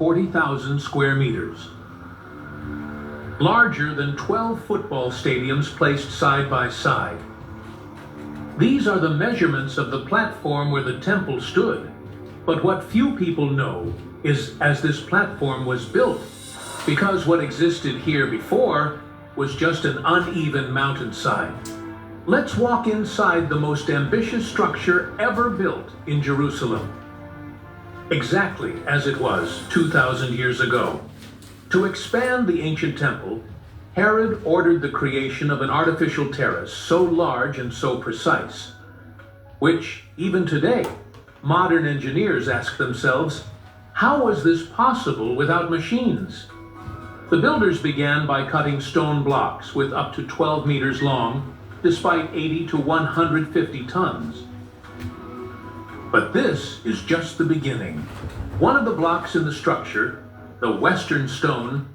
40,000 square meters. Larger than 12 football stadiums placed side by side. These are the measurements of the platform where the temple stood. But what few people know is as this platform was built, because what existed here before was just an uneven mountainside. Let's walk inside the most ambitious structure ever built in Jerusalem. Exactly as it was 2,000 years ago. To expand the ancient temple, Herod ordered the creation of an artificial terrace so large and so precise, which, even today, modern engineers ask themselves, how was this possible without machines? The builders began by cutting stone blocks with up to 12 meters long, despite 80 to 150 tons. But this is just the beginning. One of the blocks in the structure, the Western Stone,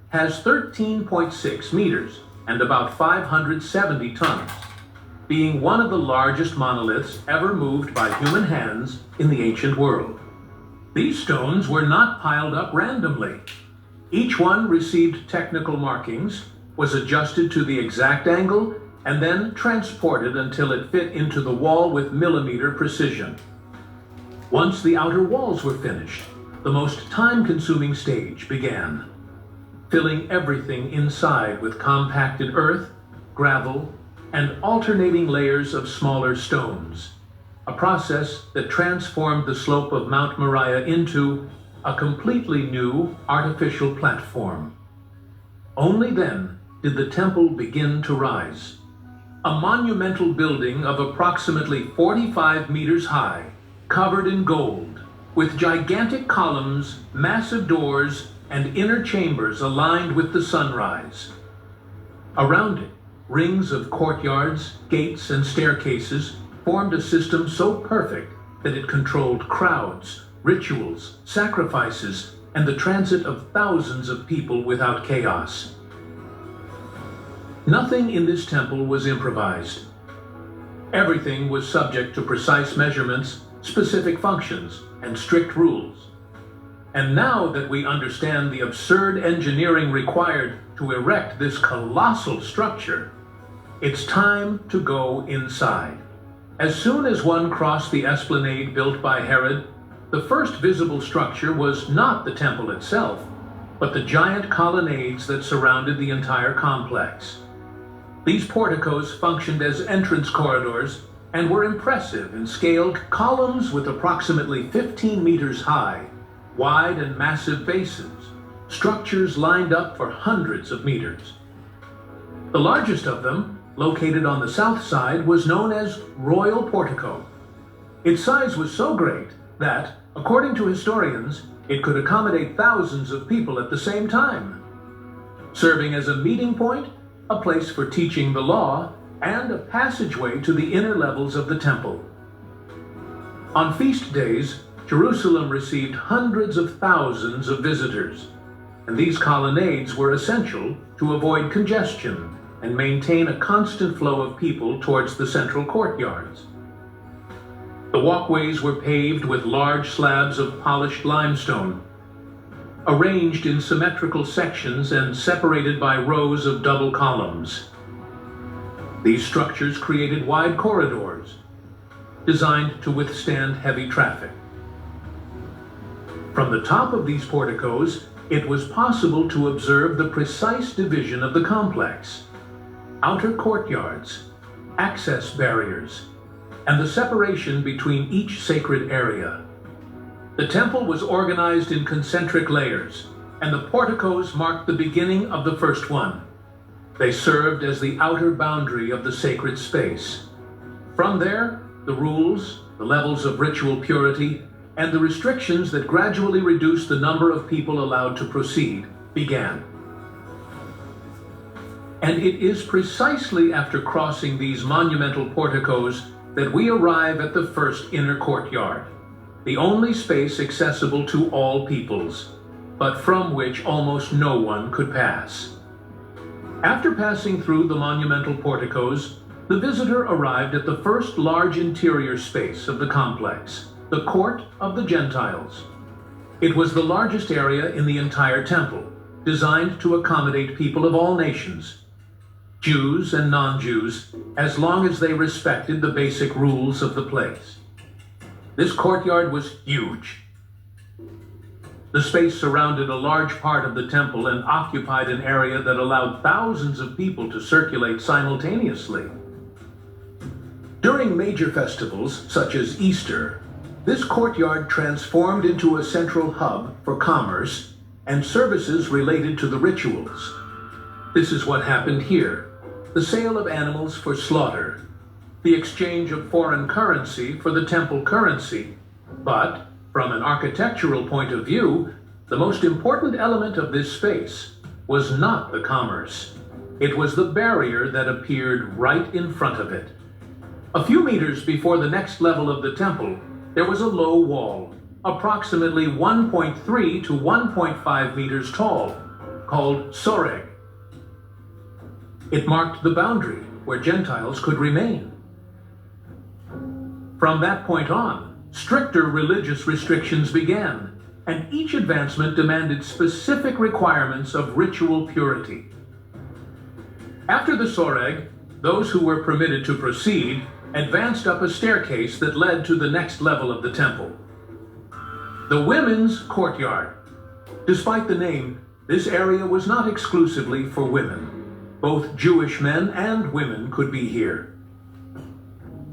has 13.6 meters and about 570 tons, being one of the largest monoliths ever moved by human hands in the ancient world. These stones were not piled up randomly. Each one received technical markings, was adjusted to the exact angle, and then transported until it fit into the wall with millimeter precision. Once the outer walls were finished, the most time-consuming stage began, filling everything inside with compacted earth, gravel, and alternating layers of smaller stones, a process that transformed the slope of Mount Moriah into a completely new artificial platform. Only then did the temple begin to rise. A monumental building of approximately 45 meters high, covered in gold, with gigantic columns, massive doors, and inner chambers aligned with the sunrise. Around it, rings of courtyards, gates, and staircases formed a system so perfect that it controlled crowds, rituals, sacrifices, and the transit of thousands of people without chaos. Nothing in this temple was improvised. Everything was subject to precise measurements, specific functions, and strict rules. And now that we understand the absurd engineering required to erect this colossal structure, it's time to go inside. As soon as one crossed the esplanade built by Herod, the first visible structure was not the temple itself, but the giant colonnades that surrounded the entire complex. These porticos functioned as entrance corridors and were impressive in scaled columns with approximately 15 meters high, wide and massive bases, structures lined up for hundreds of meters. The largest of them, located on the south side, was known as Royal Portico. Its size was so great that, according to historians, it could accommodate thousands of people at the same time, serving as a meeting point, a place for teaching the law, and a passageway to the inner levels of the temple. On feast days, Jerusalem received hundreds of thousands of visitors, and these colonnades were essential to avoid congestion and maintain a constant flow of people towards the central courtyards. The walkways were paved with large slabs of polished limestone, arranged in symmetrical sections and separated by rows of double columns. These structures created wide corridors, designed to withstand heavy traffic. From the top of these porticos, it was possible to observe the precise division of the complex, outer courtyards, access barriers, and the separation between each sacred area. The temple was organized in concentric layers, and the porticos marked the beginning of the first one. They served as the outer boundary of the sacred space. From there, the rules, the levels of ritual purity, and the restrictions that gradually reduced the number of people allowed to proceed began. And it is precisely after crossing these monumental porticos that we arrive at the first inner courtyard, the only space accessible to all peoples, but from which almost no one could pass. After passing through the monumental porticos, the visitor arrived at the first large interior space of the complex, the Court of the Gentiles. It was the largest area in the entire temple, designed to accommodate people of all nations, Jews and non-Jews, as long as they respected the basic rules of the place. This courtyard was huge. The space surrounded a large part of the temple and occupied an area that allowed thousands of people to circulate simultaneously. During major festivals, such as Easter, this courtyard transformed into a central hub for commerce and services related to the rituals. This is what happened here: the sale of animals for slaughter, the exchange of foreign currency for the temple currency. But, from an architectural point of view, the most important element of this space was not the commerce. It was the barrier that appeared right in front of it. A few meters before the next level of the temple, there was a low wall, approximately 1.3 to 1.5 meters tall, called Soreg. It marked the boundary where Gentiles could remain. From that point on, stricter religious restrictions began, and each advancement demanded specific requirements of ritual purity. After the Soreg, those who were permitted to proceed advanced up a staircase that led to the next level of the temple. The women's courtyard. Despite the name, this area was not exclusively for women. Both Jewish men and women could be here.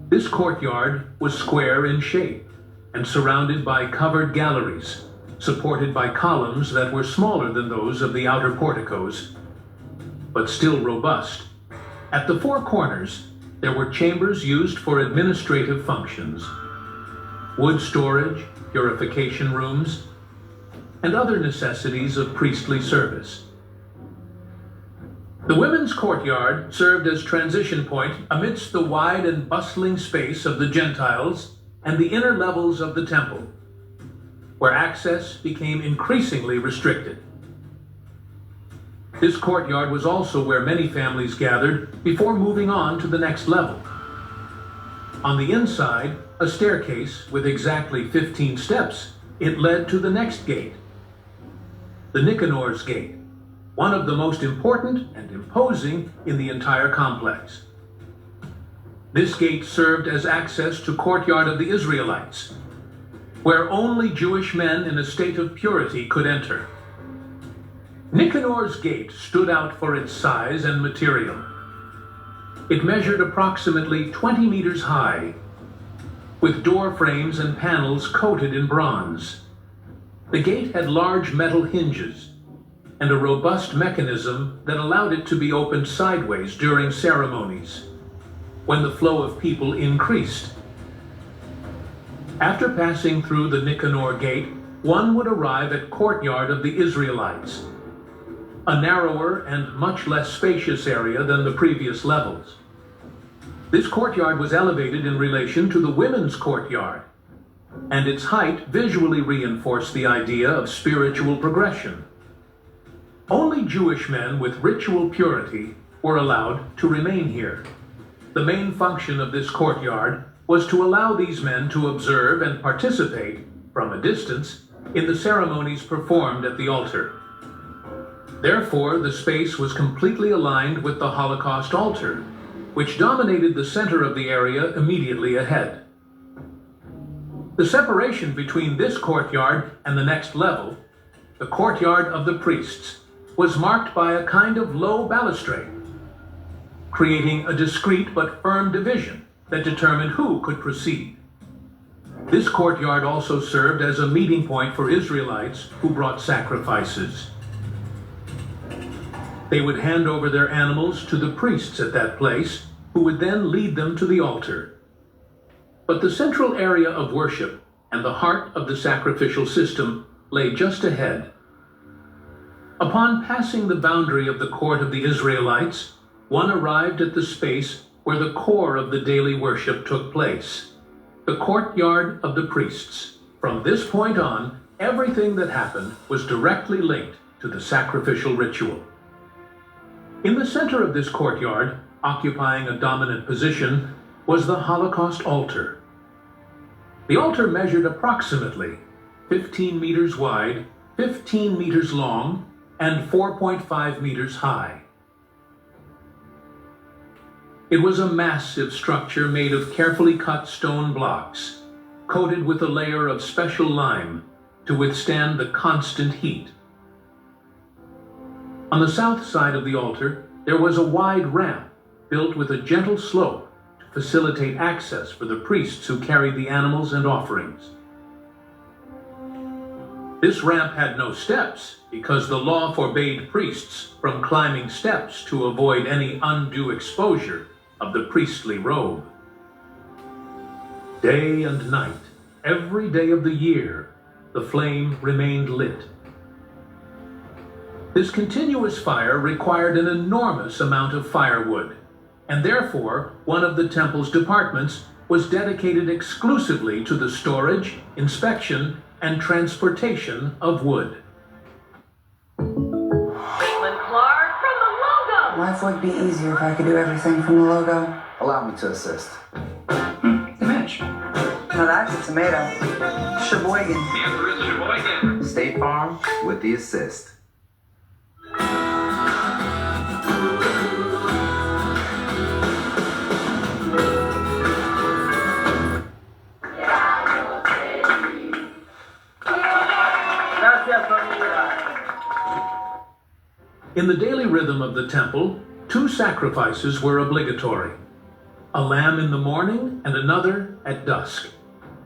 This courtyard was square in shape and surrounded by covered galleries, supported by columns that were smaller than those of the outer porticos, but still robust. At the four corners, there were chambers used for administrative functions, wood storage, purification rooms, and other necessities of priestly service. The women's courtyard served as transition point amidst the wide and bustling space of the Gentiles and the inner levels of the temple, where access became increasingly restricted. This courtyard was also where many families gathered before moving on to the next level. On the inside, a staircase with exactly 15 steps, it led to the next gate, the Nicanor's Gate, one of the most important and imposing in the entire complex. This gate served as access to courtyard of the Israelites, where only Jewish men in a state of purity could enter. Nicanor's Gate stood out for its size and material. It measured approximately 20 meters high, with door frames and panels coated in bronze. The gate had large metal hinges and a robust mechanism that allowed it to be opened sideways during ceremonies, when the flow of people increased. After passing through the Nicanor Gate, one would arrive at courtyard of the Israelites, a narrower and much less spacious area than the previous levels. This courtyard was elevated in relation to the women's courtyard, and its height visually reinforced the idea of spiritual progression. Only Jewish men with ritual purity were allowed to remain here. The main function of this courtyard was to allow these men to observe and participate, from a distance, in the ceremonies performed at the altar. Therefore, the space was completely aligned with the Holocaust altar, which dominated the center of the area immediately ahead. The separation between this courtyard and the next level, the courtyard of the priests, was marked by a kind of low balustrade, creating a discrete but firm division that determined who could proceed. This courtyard also served as a meeting point for Israelites who brought sacrifices. They would hand over their animals to the priests at that place, who would then lead them to the altar. But the central area of worship and the heart of the sacrificial system lay just ahead. Upon passing the boundary of the court of the Israelites, one arrived at the space where the core of the daily worship took place, the courtyard of the priests. From this point on, everything that happened was directly linked to the sacrificial ritual. In the center of this courtyard, occupying a dominant position, was the Holocaust altar. The altar measured approximately 15 meters wide, 15 meters long, and 4.5 meters high. It was a massive structure made of carefully cut stone blocks, coated with a layer of special lime to withstand the constant heat. On the south side of the altar, there was a wide ramp built with a gentle slope to facilitate access for the priests who carried the animals and offerings. This ramp had no steps because the law forbade priests from climbing steps to avoid any undue exposure of the priestly robe. Day and night, every day of the year, the flame remained lit. This continuous fire required an enormous amount of firewood, and therefore one of the temple's departments was dedicated exclusively to the storage, inspection, and transportation of wood. Caitlin Clark from the logo! Life would be easier if I could do everything from the logo. Allow me to assist. Mitch. Now that's a tomato. Sheboygan. The answer is Sheboygan. State Farm with the assist. In the daily rhythm of the temple, 2 sacrifices were obligatory: a lamb in the morning and another at dusk.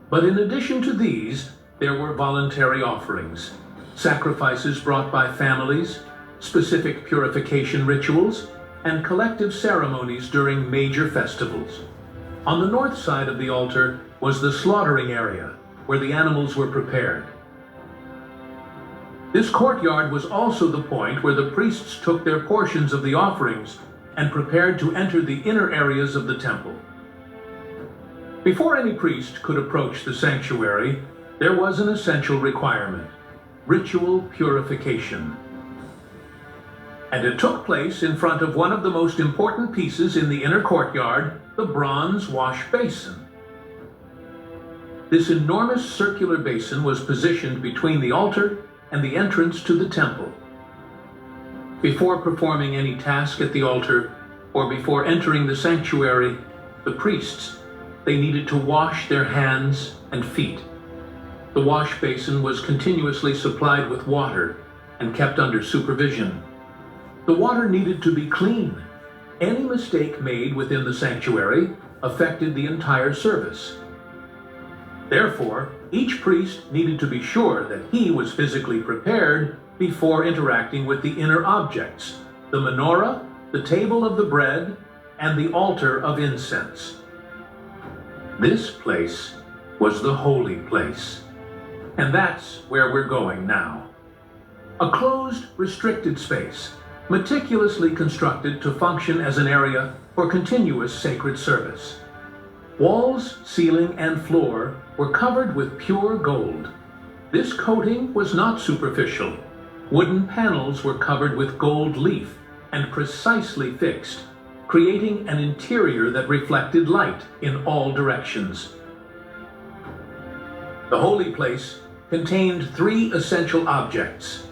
But in addition to these, there were voluntary offerings, sacrifices brought by families, specific purification rituals, and collective ceremonies during major festivals. On the north side of the altar was the slaughtering area, where the animals were prepared. This courtyard was also the point where the priests took their portions of the offerings and prepared to enter the inner areas of the temple. Before any priest could approach the sanctuary, there was an essential requirement: ritual purification. And it took place in front of one of the most important pieces in the inner courtyard, the bronze wash basin. This enormous circular basin was positioned between the altar and the entrance to the temple. Before performing any task at the altar, or before entering the sanctuary, the priests, they needed to wash their hands and feet. The wash basin was continuously supplied with water and kept under supervision. The water needed to be clean. Any mistake made within the sanctuary affected the entire service. Therefore, each priest needed to be sure that he was physically prepared before interacting with the inner objects: the menorah, the table of the bread, and the altar of incense. This place was the holy place. And that's where we're going now. A closed, restricted space, meticulously constructed to function as an area for continuous sacred service. Walls, ceiling, and floor were covered with pure gold. This coating was not superficial. Wooden panels were covered with gold leaf and precisely fixed, creating an interior that reflected light in all directions. The holy place contained 3 essential objects.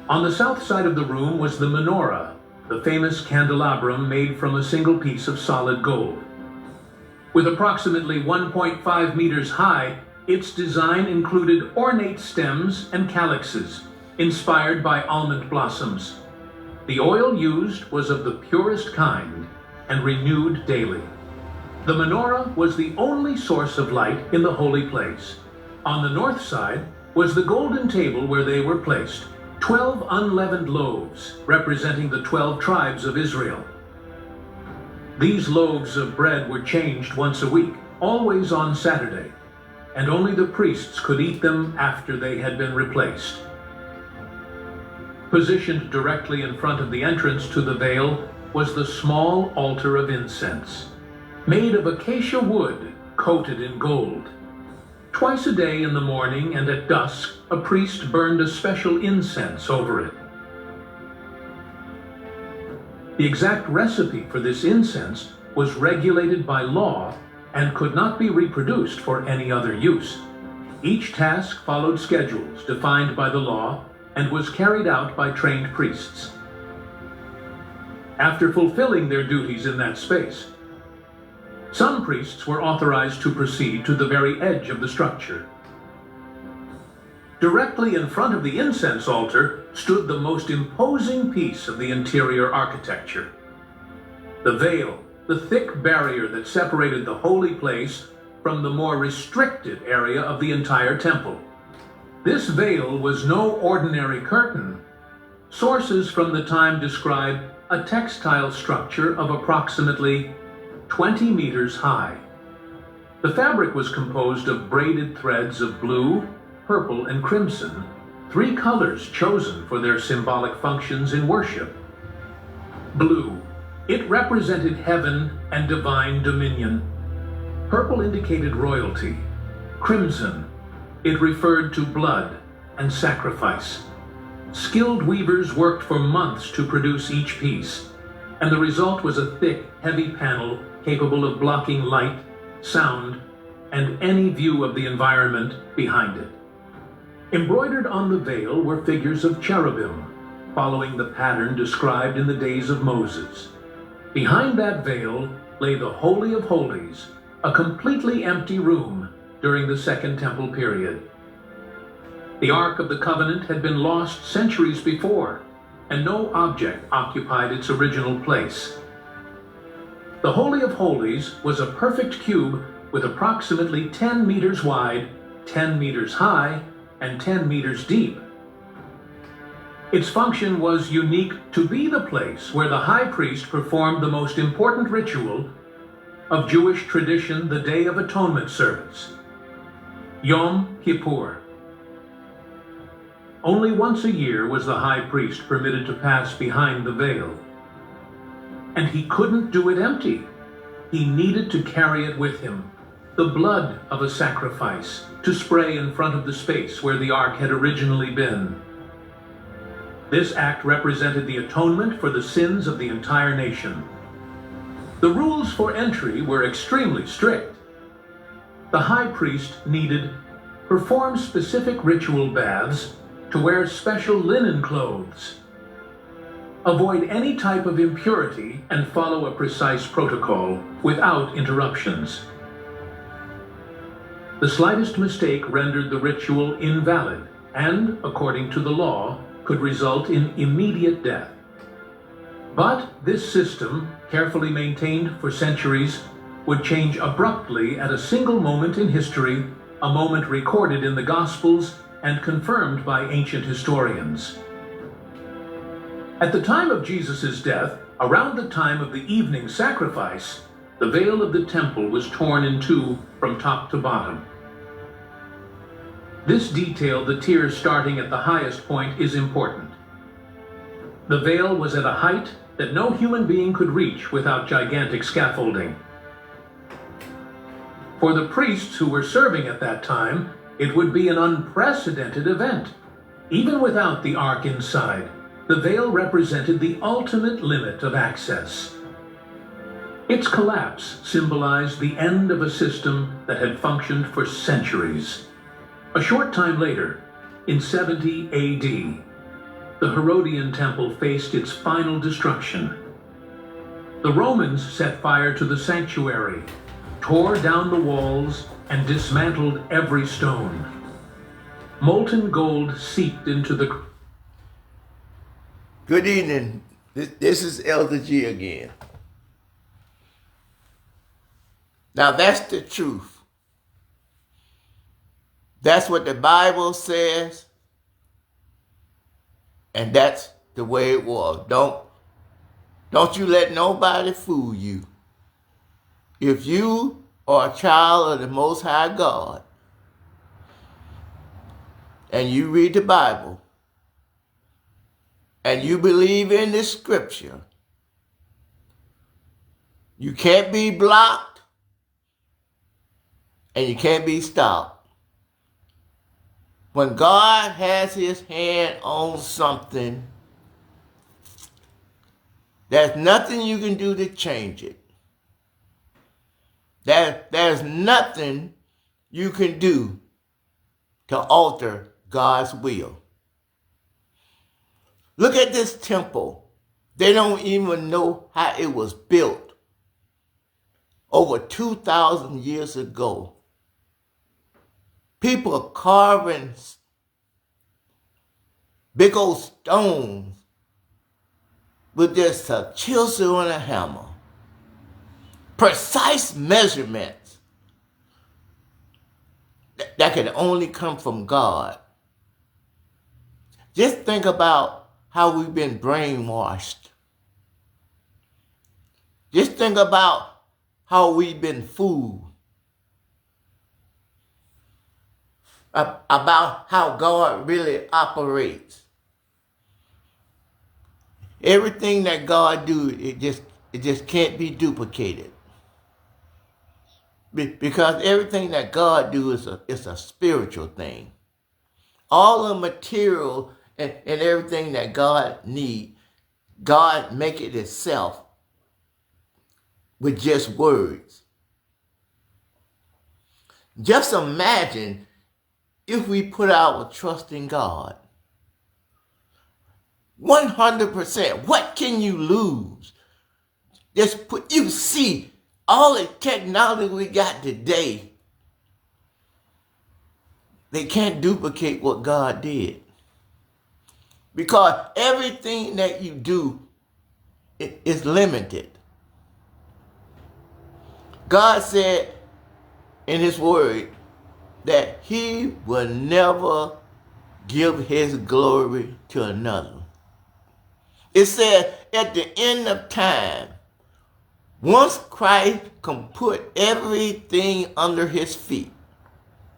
On the south side of the room was the menorah, the famous candelabrum made from a single piece of solid gold. With approximately 1.5 meters high, its design included ornate stems and calyxes, inspired by almond blossoms. The oil used was of the purest kind and renewed daily. The menorah was the only source of light in the holy place. On the north side was the golden table where they were placed, 12 unleavened loaves representing the 12 tribes of Israel. These loaves of bread were changed once a week, always on Saturday, and only the priests could eat them after they had been replaced. Positioned directly in front of the entrance to the veil was the small altar of incense, made of acacia wood coated in gold. Twice a day in the morning and at dusk, a priest burned a special incense over it. The exact recipe for this incense was regulated by law and could not be reproduced for any other use. Each task followed schedules defined by the law and was carried out by trained priests. After fulfilling their duties in that space, some priests were authorized to proceed to the very edge of the structure. Directly in front of the incense altar stood the most imposing piece of the interior architecture. The veil, the thick barrier that separated the holy place from the more restricted area of the entire temple. This veil was no ordinary curtain. Sources from the time describe a textile structure of approximately 20 meters high. The fabric was composed of braided threads of blue, purple, and crimson, three colors chosen for their symbolic functions in worship. Blue, it represented heaven and divine dominion. Purple indicated royalty. Crimson, it referred to blood and sacrifice. Skilled weavers worked for months to produce each piece, and the result was a thick, heavy panel capable of blocking light, sound, and any view of the environment behind it. Embroidered on the veil were figures of cherubim, following the pattern described in the days of Moses. Behind that veil lay the Holy of Holies, a completely empty room during the Second Temple period. The Ark of the Covenant had been lost centuries before, and no object occupied its original place. The Holy of Holies was a perfect cube with approximately 10 meters wide, 10 meters high, and 10 meters deep. Its function was unique to be the place where the high priest performed the most important ritual of Jewish tradition, the Day of Atonement service, Yom Kippur. Only once a year was the high priest permitted to pass behind the veil. And he couldn't do it empty. He needed to carry it with him, the blood of a sacrifice, to spray in front of the space where the ark had originally been. This act represented the atonement for the sins of the entire nation. The rules for entry were extremely strict. The high priest needed perform specific ritual baths, to wear special linen clothes, avoid any type of impurity, and follow a precise protocol without interruptions. The slightest mistake rendered the ritual invalid and, according to the law, could result in immediate death. But this system, carefully maintained for centuries, would change abruptly at a single moment in history, a moment recorded in the Gospels and confirmed by ancient historians. At the time of Jesus' death, around the time of the evening sacrifice, the veil of the temple was torn in two from top to bottom. This detail, the tier starting at the highest point, is important. The veil was at a height that no human being could reach without gigantic scaffolding. For the priests who were serving at that time, it would be an unprecedented event. Even without the ark inside, the veil represented the ultimate limit of access. Its collapse symbolized the end of a system that had functioned for centuries. A short time later, in 70 AD, the Herodian temple faced its final destruction. The Romans set fire to the sanctuary, tore down the walls, and dismantled every stone. Molten gold seeped into the... Good evening. This is Elder G again. Now that's the truth. That's what the Bible says, and that's the way it was. Don't you let nobody fool you. If you are a child of the Most High God, and you read the Bible, and you believe in the scripture, you can't be blocked, and you can't be stopped. When God has his hand on something, there's nothing you can do to change it. There's nothing you can do to alter God's will. Look at this temple. They don't even know how it was built over 2,000 years ago. People are carving big old stones with just a chisel and a hammer. Precise measurements that can only come from God. Just think about how we've been brainwashed. Just think about how we've been fooled. About how God really operates. Everything that God do, it just can't be duplicated. Because everything that God do is a spiritual thing. All the material and everything that God need, God make it itself with just words. Just imagine if we put our trust in God. 100%. What can you lose? You see, all the technology we got today, they can't duplicate what God did. Because everything that you do is limited. God said in his word that he will never give his glory to another. It said at the end of time, once Christ can put everything under his feet.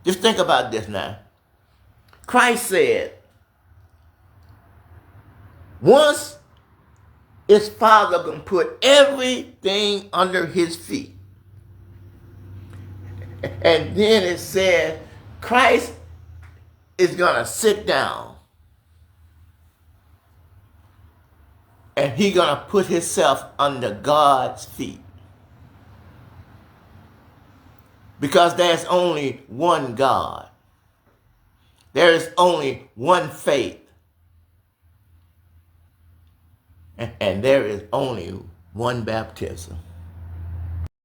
Just think about this now. Christ said, once his Father can put everything under his feet. And then it said, Christ is going to sit down. And he's going to put himself under God's feet. Because there's only one God. There is only one faith. And there is only one baptism.